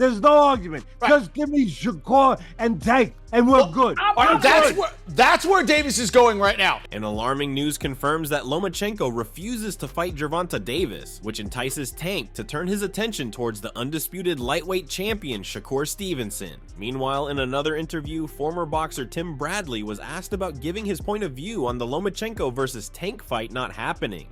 There's no argument. Right. Just give me Shakur and Tank, and we're good. That's where Davis is going right now. And alarming news confirms that Lomachenko refuses to fight Gervonta Davis, which entices Tank to turn his attention towards the undisputed lightweight champion Shakur Stevenson. Meanwhile, in another interview, former boxer Tim Bradley was asked about giving his point of view on the Lomachenko versus Tank fight not happening.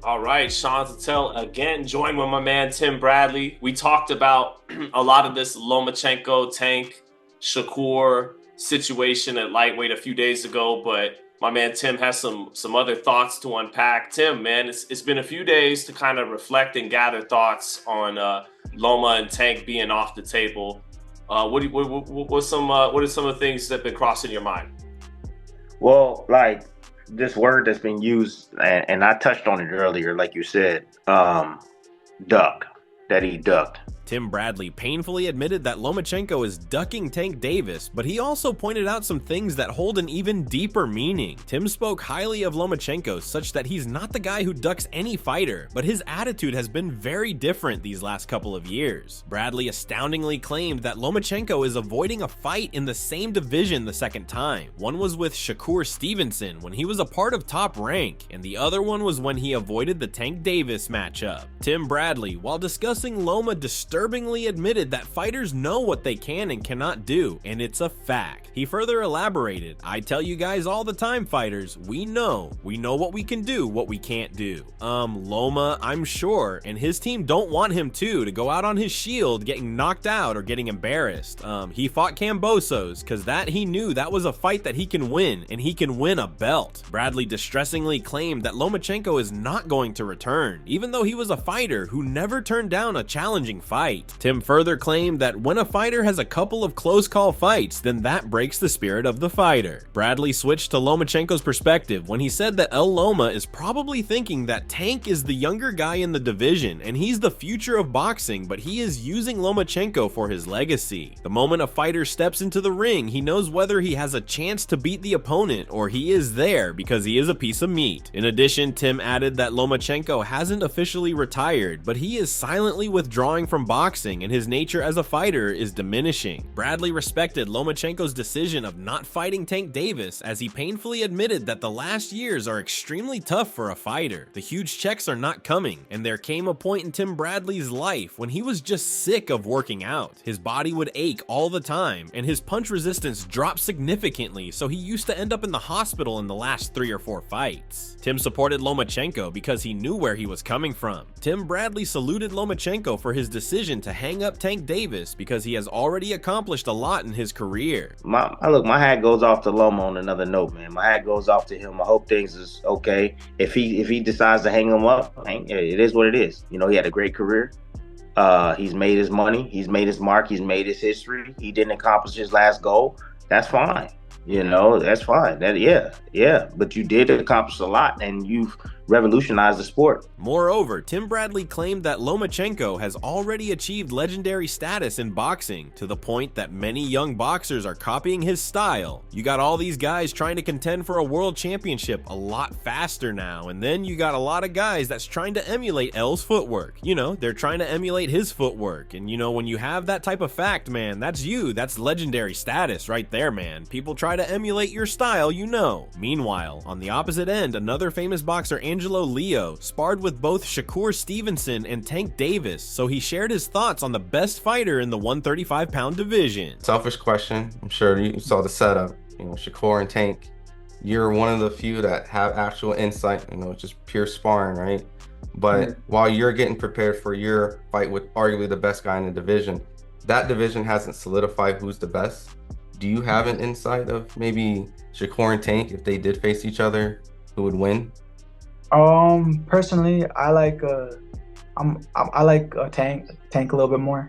All right, Sean Tatel again, joined with my man Tim Bradley. We talked about a lot of this Lomachenko, Tank, Shakur situation at lightweight a few days ago, but my man Tim has some other thoughts to unpack. Tim, man, it's been a few days to kind of reflect and gather thoughts on Loma and Tank being off the table. What are some of the things that have been crossing your mind? Well, like this word that's been used, and I touched on it earlier, like you said, duck, that he ducked. Tim Bradley painfully admitted that Lomachenko is ducking Tank Davis, but he also pointed out some things that hold an even deeper meaning. Tim spoke highly of Lomachenko, such that he's not the guy who ducks any fighter, but his attitude has been very different these last couple of years. Bradley astoundingly claimed that Lomachenko is avoiding a fight in the same division the second time. One was with Shakur Stevenson when he was a part of Top Rank, and the other one was when he avoided the Tank Davis matchup. Tim Bradley, while discussing Loma, disturbingly admitted that fighters know what they can and cannot do, and it's a fact. He further elaborated, "I tell you guys all the time, fighters, we know what we can do, what we can't do. Loma, I'm sure, and his team don't want him to go out on his shield getting knocked out or getting embarrassed. He fought Cambosos, cause that he knew that was a fight that he can win, and he can win a belt." Bradley distressingly claimed that Lomachenko is not going to return, even though he was a fighter who never turned down a challenging fight. Tim further claimed that when a fighter has a couple of close call fights, then that breaks the spirit of the fighter. Bradley switched to Lomachenko's perspective when he said that El Loma is probably thinking that Tank is the younger guy in the division and he's the future of boxing, but he is using Lomachenko for his legacy. The moment a fighter steps into the ring, he knows whether he has a chance to beat the opponent or he is there because he is a piece of meat. In addition, Tim added that Lomachenko hasn't officially retired, but he is silently withdrawing from boxing and his nature as a fighter is diminishing. Bradley respected Lomachenko's decision of not fighting Tank Davis, as he painfully admitted that the last years are extremely tough for a fighter. The huge checks are not coming, and there came a point in Tim Bradley's life when he was just sick of working out. His body would ache all the time, and his punch resistance dropped significantly, so he used to end up in the hospital in the last 3 or 4 fights. Tim supported Lomachenko because he knew where he was coming from. Tim Bradley saluted Lomachenko for his decision to hang up Tank Davis because he has already accomplished a lot in his career. My hat goes off to Loma on another note, man. My hat goes off to him. I hope things is okay. If he decides to hang him up, it is what it is. You know, he had a great career. He's made his money. He's made his mark. He's made his history. He didn't accomplish his last goal. That's fine. You know, that's fine. But you did accomplish a lot, and you've revolutionized the sport. Moreover, Tim Bradley claimed that Lomachenko has already achieved legendary status in boxing, to the point that many young boxers are copying his style. You got all these guys trying to contend for a world championship a lot faster now, and then you got a lot of guys that's trying to emulate L's footwork. You know, they're trying to emulate his footwork, and you know, when you have that type of fact, man, that's legendary status right there, man. People try to emulate your style, you know. Meanwhile, on the opposite end, another famous boxer, Angelo Leo, sparred with both Shakur Stevenson and Tank Davis, so he shared his thoughts on the best fighter in the 135-pound division. Selfish question. I'm sure you saw the setup. You know, Shakur and Tank, you're one of the few that have actual insight, you know, just pure sparring, right? But while you're getting prepared for your fight with arguably the best guy in the division, that division hasn't solidified who's the best. Do you have an insight of maybe Shakur and Tank, if they did face each other, who would win? Personally, I like Tank a little bit more.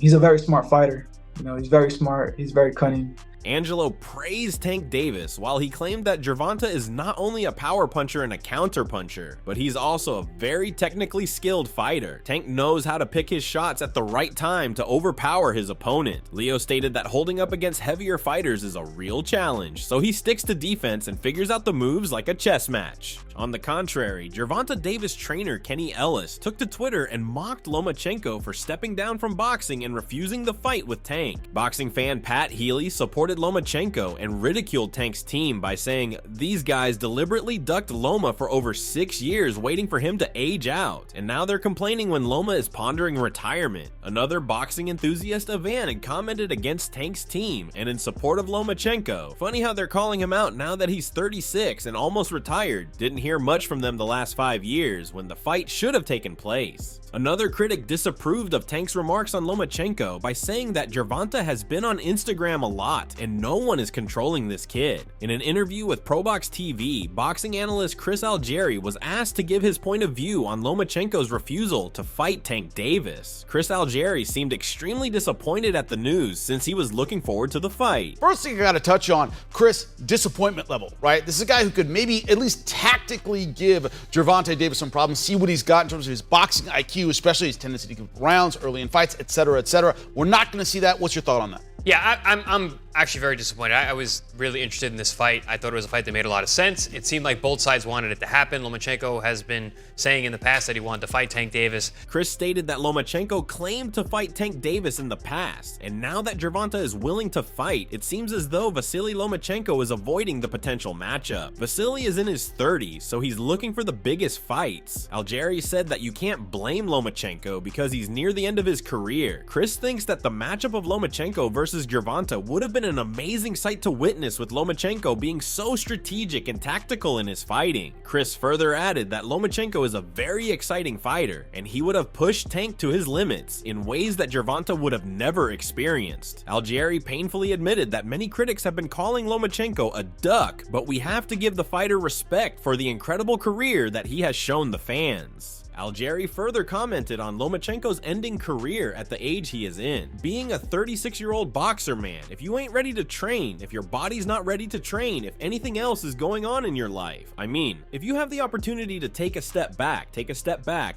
He's a very smart fighter. You know, he's very smart. He's very cunning. Angelo praised Tank Davis, while he claimed that Gervonta is not only a power puncher and a counter puncher, but he's also a very technically skilled fighter. Tank knows how to pick his shots at the right time to overpower his opponent. Leo stated that holding up against heavier fighters is a real challenge, so he sticks to defense and figures out the moves like a chess match. On the contrary, Gervonta Davis trainer Kenny Ellis took to Twitter and mocked Lomachenko for stepping down from boxing and refusing the fight with Tank. Boxing fan Pat Healy supported Lomachenko and ridiculed Tank's team by saying, "These guys deliberately ducked Loma for over 6 years waiting for him to age out, and now they're complaining when Loma is pondering retirement." Another boxing enthusiast, Ivan, had commented against Tank's team and in support of Lomachenko. Funny how they're calling him out now that he's 36 and almost retired. Didn't hear much from them the last 5 years when the fight should have taken place. Another critic disapproved of Tank's remarks on Lomachenko by saying that Gervonta has been on Instagram a lot and no one is controlling this kid. In an interview with ProBox TV, boxing analyst Chris Algieri was asked to give his point of view on Lomachenko's refusal to fight Tank Davis. Chris Algieri seemed extremely disappointed at the news since he was looking forward to the fight. First thing I got to touch on, Chris, disappointment level, right? This is a guy who could maybe at least tactically give Gervonta Davis some problems, see what he's got in terms of his boxing IQ, especially his tendency to give rounds early in fights, etc., etc. We're not going to see that. What's your thought on that? Yeah, I'm actually very disappointed. I was really interested in this fight. I thought it was a fight that made a lot of sense. It seemed like both sides wanted it to happen. Lomachenko has been saying in the past that he wanted to fight Tank Davis. Chris stated that Lomachenko claimed to fight Tank Davis in the past, and now that Gervonta is willing to fight, it seems as though Vasyl Lomachenko is avoiding the potential matchup. Vasyl is in his 30s, so he's looking for the biggest fights. Algieri said that you can't blame Lomachenko because he's near the end of his career. Chris thinks that the matchup of Lomachenko versus Gervonta would have been an amazing sight to witness, with Lomachenko being so strategic and tactical in his fighting. Chris further added that Lomachenko is a very exciting fighter, and he would have pushed Tank to his limits in ways that Gervonta would have never experienced. Algieri painfully admitted that many critics have been calling Lomachenko a duck, but we have to give the fighter respect for the incredible career that he has shown the fans. Algieri further commented on Lomachenko's ending career at the age he is in. Being a 36-year-old boxer, man, if you ain't ready to train, if your body's not ready to train, if anything else is going on in your life, I mean, if you have the opportunity to take a step back,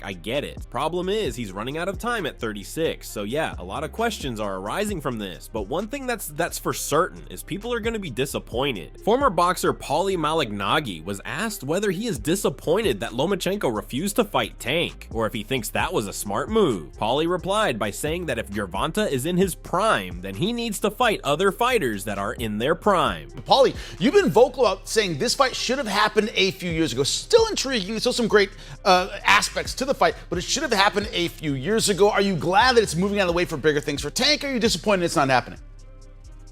I get it. Problem is, he's running out of time at 36, so yeah, a lot of questions are arising from this, but one thing that's for certain is people are going to be disappointed. Former boxer Paulie Malignaggi was asked whether he is disappointed that Lomachenko refused to fight Tank, or if he thinks that was a smart move. Paulie replied by saying that if Gervonta is in his prime, then he needs to fight other fighters that are in their prime. Paulie, you've been vocal about saying this fight should have happened a few years ago. Still intriguing, still some great aspects to the fight, but it should have happened a few years ago. Are you glad that it's moving out of the way for bigger things for Tank, or are you disappointed it's not happening?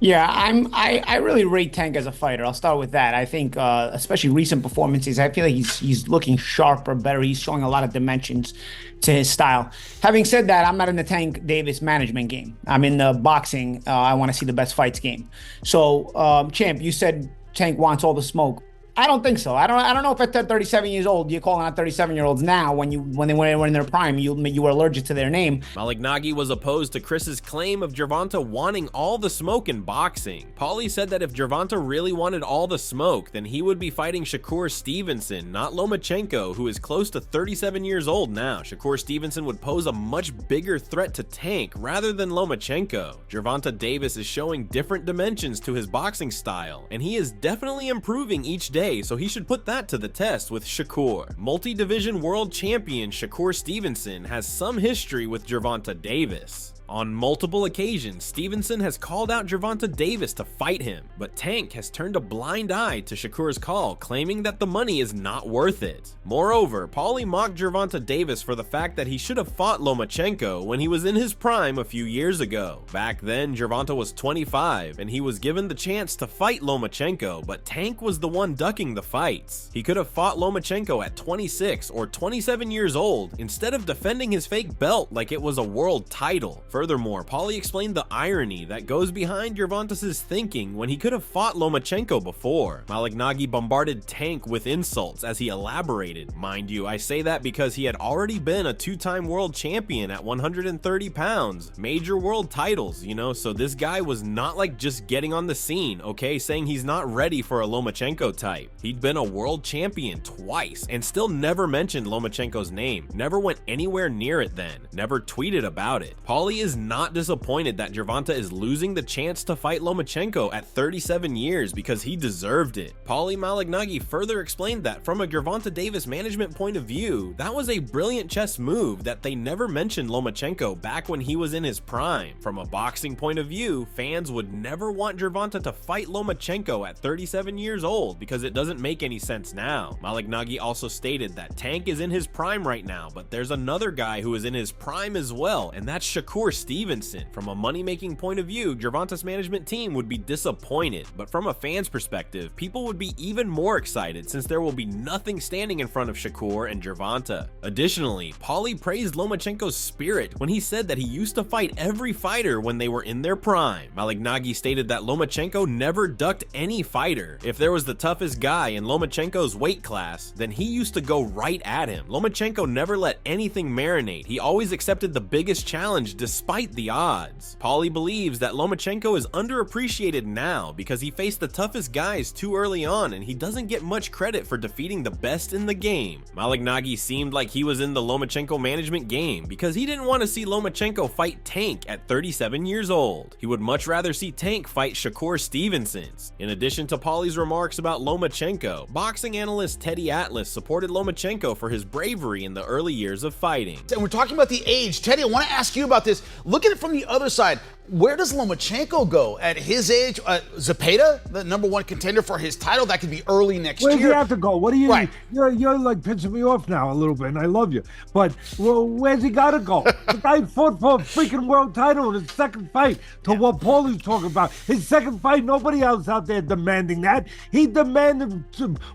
Yeah, I really rate Tank as a fighter. I'll start with that. I think, especially recent performances, I feel like he's looking sharper, better. He's showing a lot of dimensions to his style. Having said that, I'm not in the Tank Davis management game. I'm in the boxing. I want to see the best fights game. So, Champ, you said Tank wants all the smoke. I don't think so. I don't know if at 37 years old, you're calling out 37-year-olds now when they were in their prime, you were allergic to their name. Malignaggi was opposed to Chris's claim of Gervonta wanting all the smoke in boxing. Paulie said that if Gervonta really wanted all the smoke, then he would be fighting Shakur Stevenson, not Lomachenko, who is close to 37 years old now. Shakur Stevenson would pose a much bigger threat to Tank rather than Lomachenko. Gervonta Davis is showing different dimensions to his boxing style, and he is definitely improving each day, so he should put that to the test with Shakur. Multi-division world champion Shakur Stevenson has some history with Gervonta Davis. On multiple occasions, Stevenson has called out Gervonta Davis to fight him, but Tank has turned a blind eye to Shakur's call, claiming that the money is not worth it. Moreover, Paulie mocked Gervonta Davis for the fact that he should have fought Lomachenko when he was in his prime a few years ago. Back then, Gervonta was 25, and he was given the chance to fight Lomachenko, but Tank was the one ducking the fights. He could have fought Lomachenko at 26 or 27 years old, instead of defending his fake belt like it was a world title. Furthermore, Paulie explained the irony that goes behind Gervonta's thinking when he could have fought Lomachenko before. Malignaggi bombarded Tank with insults as he elaborated. Mind you, I say that because he had already been a two-time world champion at 130 pounds. Major world titles, so this guy was not like just getting on the scene, okay, saying he's not ready for a Lomachenko type. He'd been a world champion twice and still never mentioned Lomachenko's name, never went anywhere near it then, never tweeted about it. Paulie is is not disappointed that Gervonta is losing the chance to fight Lomachenko at 37 years because he deserved it. Paulie Malignaggi further explained that from a Gervonta Davis management point of view, that was a brilliant chess move that they never mentioned Lomachenko back when he was in his prime. From a boxing point of view, fans would never want Gervonta to fight Lomachenko at 37 years old because it doesn't make any sense now. Malignaggi also stated that Tank is in his prime right now, but there's another guy who is in his prime as well, and that's Shakur Stevenson. From a money-making point of view, Gervonta's management team would be disappointed, but from a fan's perspective, people would be even more excited since there will be nothing standing in front of Shakur and Gervonta. Additionally, Paulie praised Lomachenko's spirit when he said that he used to fight every fighter when they were in their prime. Malignaggi stated that Lomachenko never ducked any fighter. If there was the toughest guy in Lomachenko's weight class, then he used to go right at him. Lomachenko never let anything marinate. He always accepted the biggest challenge despite the odds. Paulie believes that Lomachenko is underappreciated now because he faced the toughest guys too early on and he doesn't get much credit for defeating the best in the game. Malignaggi seemed like he was in the Lomachenko management game because he didn't want to see Lomachenko fight Tank at 37 years old. He would much rather see Tank fight Shakur Stevenson. In addition to Paulie's remarks about Lomachenko, boxing analyst Teddy Atlas supported Lomachenko for his bravery in the early years of fighting. And we're talking about the age. Teddy, I want to ask you about this. Look at it from the other side. Where does Lomachenko go at his age? Zapata, the #1 contender for his title, that could be early next Where year. does he have to go? What do you? Right. You're like pissing me off now a little bit, and I love you. But well, where's he got to go? The guy fought for a freaking world title in his second fight. To what Paulie's talking about, his second fight. Nobody else out there demanding that. He demanded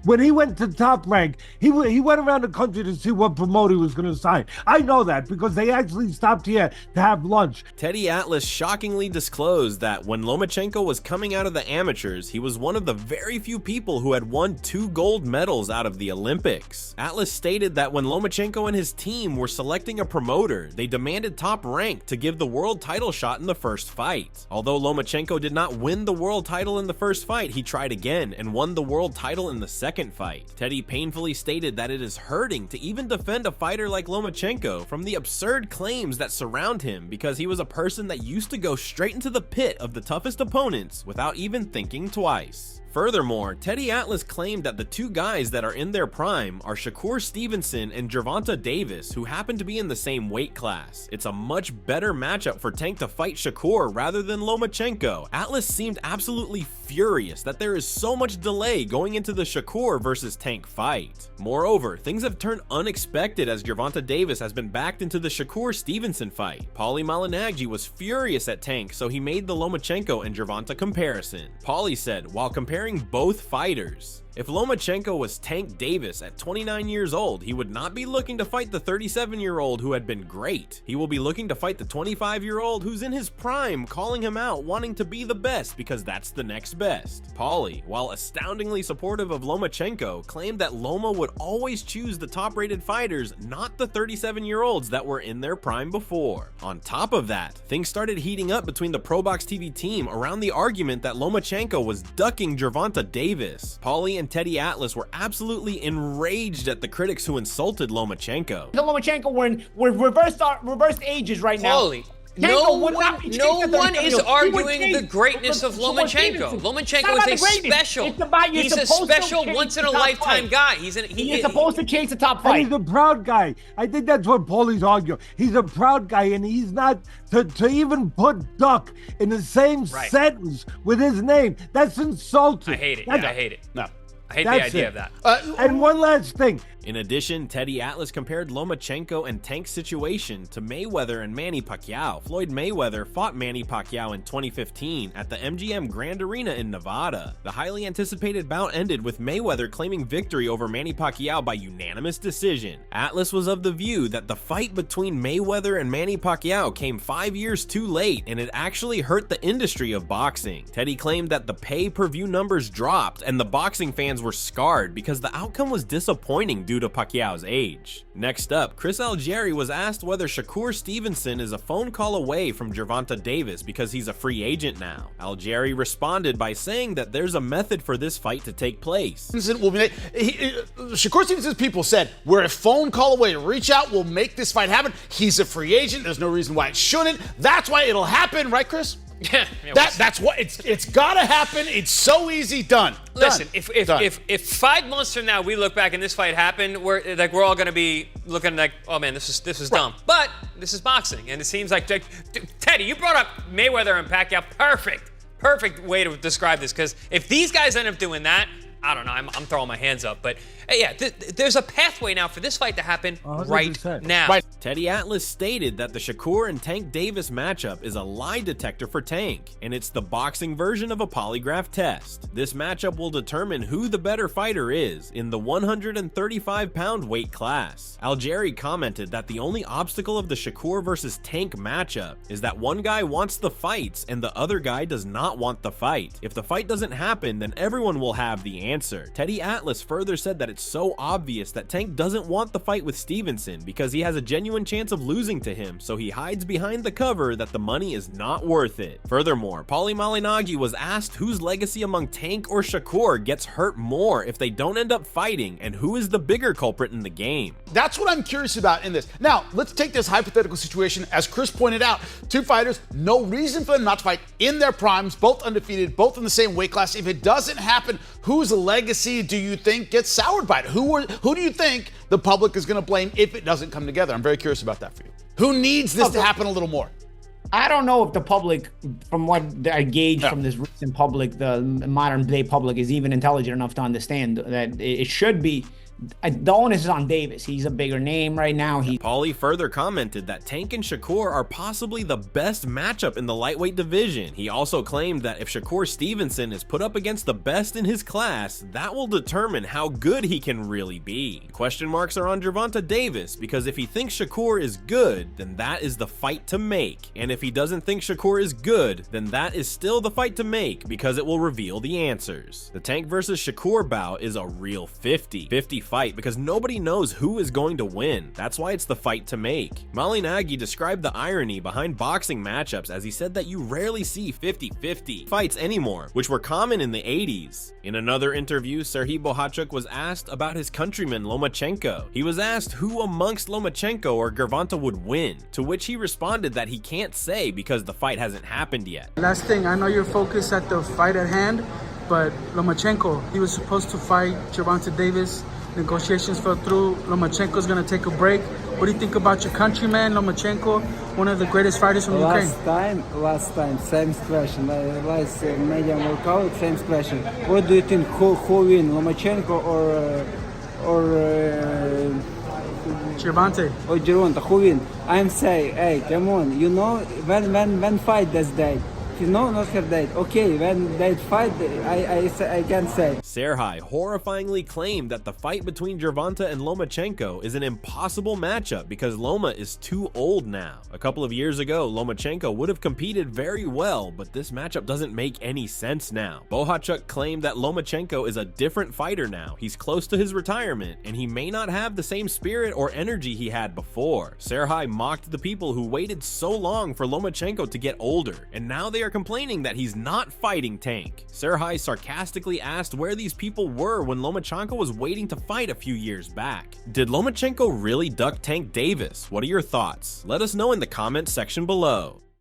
when he went to Top Rank. He went around the country to see what promoter he was going to sign. I know that because they actually stopped here to have lunch. Teddy Atlas shockingly disclosed that when Lomachenko was coming out of the amateurs, he was one of the very few people who had won 2 gold medals out of the Olympics. Atlas stated that when Lomachenko and his team were selecting a promoter, they demanded Top Rank to give the world title shot in the first fight. Although Lomachenko did not win the world title in the first fight, he tried again and won the world title in the second fight. Teddy painfully stated that it is hurting to even defend a fighter like Lomachenko from the absurd claims that surround him because he was a person that used to go straight into the pit of the toughest opponents without even thinking twice. Furthermore, Teddy Atlas claimed that the 2 guys that are in their prime are Shakur Stevenson and Gervonta Davis, who happen to be in the same weight class. It's a much better matchup for Tank to fight Shakur rather than Lomachenko. Atlas seemed absolutely furious that there is so much delay going into the Shakur versus Tank fight. Moreover, things have turned unexpected as Gervonta Davis has been backed into the Shakur Stevenson fight. Paulie Malignaggi was furious at Tank, so he made the Lomachenko and Gervonta comparison. Paulie said, while comparing both fighters, if Lomachenko was Tank Davis at 29 years old, he would not be looking to fight the 37-year-old who had been great. He will be looking to fight the 25-year-old who's in his prime, calling him out, wanting to be the best because that's the next best. Paulie, while astoundingly supportive of Lomachenko, claimed that Loma would always choose the top-rated fighters, not the 37-year-olds that were in their prime before. On top of that, things started heating up between the ProBox TV team around the argument that Lomachenko was ducking Gervonta Davis. Paulie and Teddy Atlas were absolutely enraged at the critics who insulted Lomachenko. The Lomachenko we're reversed ages right now. Paulie, no one is arguing the greatness of Lomachenko. Lomachenko is a special. He's a special once-in-a-lifetime guy. He's supposed to chase the top And fight. he's a proud guy. I think that's what Paulie's arguing. He's a proud guy, and he's not to even put Duck in the same sentence with his name. That's insulting. I hate it. That's, I hate it. No. I hate That's the idea it. of that. And one last thing. In addition, Teddy Atlas compared Lomachenko and Tank's situation to Mayweather and Manny Pacquiao. Floyd Mayweather fought Manny Pacquiao in 2015 at the MGM Grand Arena in Nevada. The highly anticipated bout ended with Mayweather claiming victory over Manny Pacquiao by unanimous decision. Atlas was of the view that the fight between Mayweather and Manny Pacquiao came 5 years too late and it actually hurt the industry of boxing. Teddy claimed that the pay-per-view numbers dropped and the boxing fans were scarred because the outcome was disappointing due due to Pacquiao's age. Next up, Chris Algieri was asked whether Shakur Stevenson is a phone call away from Gervonta Davis because he's a free agent now. Algieri responded by saying that there's a method for this fight to take place. Shakur Stevenson's people said, we're a phone call away. Reach out, we'll make this fight happen. He's a free agent. There's no reason why it shouldn't. That's why it'll happen, right, Chris? Yeah, that's what it's gotta happen. It's so easy. Done. Listen, Done. if 5 months from now we look back and this fight happened, we're all gonna be looking like, oh man, this is dumb. But this is boxing, and it seems like Teddy, you brought up Mayweather and Pacquiao. Perfect way to describe this, because if these guys end up doing that, I don't know. I'm throwing my hands up, but yeah, there's a pathway now for this fight to happen right now. Right. Teddy Atlas stated that the Shakur and Tank Davis matchup is a lie detector for Tank, and it's the boxing version of a polygraph test. This matchup will determine who the better fighter is in the 135-pound weight class. Algieri commented that the only obstacle of the Shakur versus Tank matchup is that one guy wants the fights and the other guy does not want the fight. If the fight doesn't happen, then everyone will have the answer. Teddy Atlas further said that it's so obvious that Tank doesn't want the fight with Stevenson because he has a genuine chance of losing to him, so he hides behind the cover that the money is not worth it. Furthermore, Paulie Malignaggi was asked whose legacy among Tank or Shakur gets hurt more if they don't end up fighting, and who is the bigger culprit in the game. That's what I'm curious about in this. Now, let's take this hypothetical situation. As Chris pointed out, two fighters, no reason for them not to fight in their primes, both undefeated, both in the same weight class. If it doesn't happen, whose legacy do you think gets soured by it? Who do you think the public is going to blame if it doesn't come together? I'm very curious about that for you. Who needs this to happen a little more? I don't know if the public, from what I gauge from this recent public, the modern day public, is even intelligent enough to understand that it should be. The onus is on Davis. He's a bigger name right now. Paulie further commented that Tank and Shakur are possibly the best matchup in the lightweight division. He also claimed that if Shakur Stevenson is put up against the best in his class, that will determine how good he can really be. Question marks are on Gervonta Davis, because if he thinks Shakur is good, then that is the fight to make. And if he doesn't think Shakur is good, then that is still the fight to make, because it will reveal the answers. The Tank versus Shakur bout is a real 50-50 fight, because nobody knows who is going to win. That's why it's the fight to make. Malignaggi described the irony behind boxing matchups as he said that you rarely see 50-50 fights anymore, which were common in the 80s. In another interview, Serhiy Bohachuk was asked about his countryman Lomachenko. He was asked who amongst Lomachenko or Gervonta would win, to which he responded that he can't say because the fight hasn't happened yet. Last thing, I know you're focused at the fight at hand, but Lomachenko, he was supposed to fight Gervonta Davis. Negotiations fell through. Lomachenko's going to take a break. What do you think about your countryman, Lomachenko, one of the greatest fighters from Ukraine? Last time, same question. Last medium workout, same question. What do you think? Who win, Lomachenko or Gervonta? Or Gervonta? Who win? I'm saying, hey, come on. You know when fight this day. No, not her date. Okay, when they fight, I can say. Serhiy horrifyingly claimed that the fight between Gervonta and Lomachenko is an impossible matchup because Loma is too old now. A couple of years ago, Lomachenko would have competed very well, but this matchup doesn't make any sense now. Bohachuk claimed that Lomachenko is a different fighter now. He's close to his retirement, and he may not have the same spirit or energy he had before. Serhiy mocked the people who waited so long for Lomachenko to get older, and now they are complaining that he's not fighting Tank. Serhiy sarcastically asked where these people were when Lomachenko was waiting to fight a few years back. Did Lomachenko really duck Tank Davis? What are your thoughts? Let us know in the comments section below.